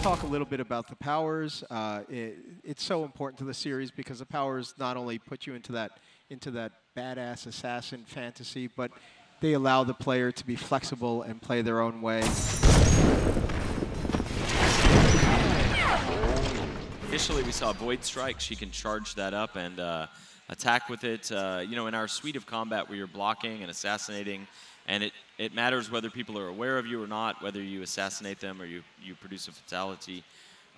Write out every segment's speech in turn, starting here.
talk a little bit about the powers. It's so important to the series because the powers not only put you into that badass assassin fantasy, but they allow the player to be flexible and play their own way. Initially, we saw Void Strike. She can charge that up and attack with it. You know, in our suite of combat where you're blocking and assassinating, and it matters whether people are aware of you or not, whether you assassinate them or you produce a fatality.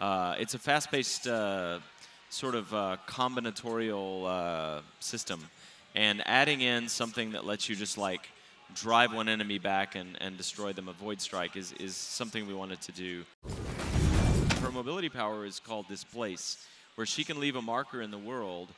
It's a fast-paced sort of combinatorial system. And adding in something that lets you just like drive one enemy back and destroy them, a Void Strike, is something we wanted to do. Her mobility power is called Displace, where she can leave a marker in the world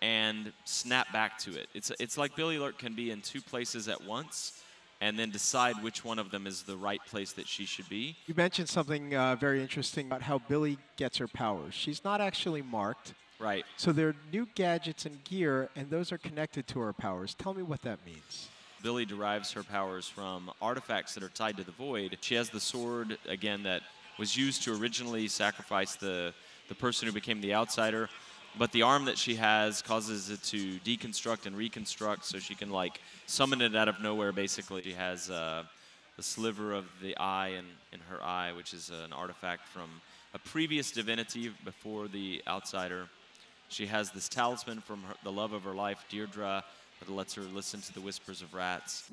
and snap back to it. It's like Billy Lurk can be in two places at once and then decide which one of them is the right place that she should be. You mentioned something very interesting about how Billy gets her powers. She's not actually marked. Right. So there are new gadgets and gear, and those are connected to her powers. Tell me what that means. Billy derives her powers from artifacts that are tied to the Void. She has the sword, again, that was used to originally sacrifice the person who became the outsider. But the arm that she has causes it to deconstruct and reconstruct, so she can like summon it out of nowhere, basically. She has the sliver of the eye in her eye, which is an artifact from a previous divinity before the outsider. She has this talisman from the love of her life, Deirdre, that lets her listen to the whispers of rats.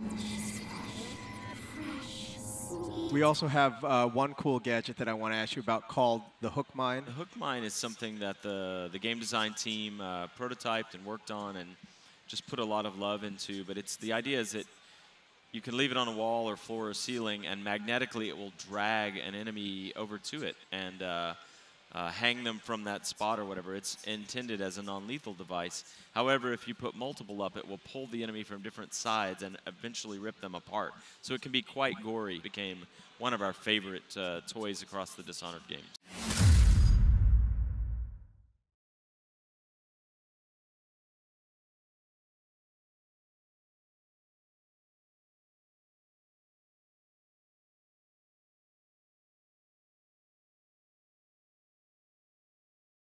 We also have one cool gadget that I want to ask you about called the Hook Mine. The Hook Mine is something that the game design team prototyped and worked on and just put a lot of love into. But the idea is that you can leave it on a wall or floor or ceiling, and magnetically it will drag an enemy over to it and hang them from that spot or whatever. It's intended as a non-lethal device. However, if you put multiple up, it will pull the enemy from different sides and eventually rip them apart. So it can be quite gory. It became one of our favorite toys across the Dishonored games.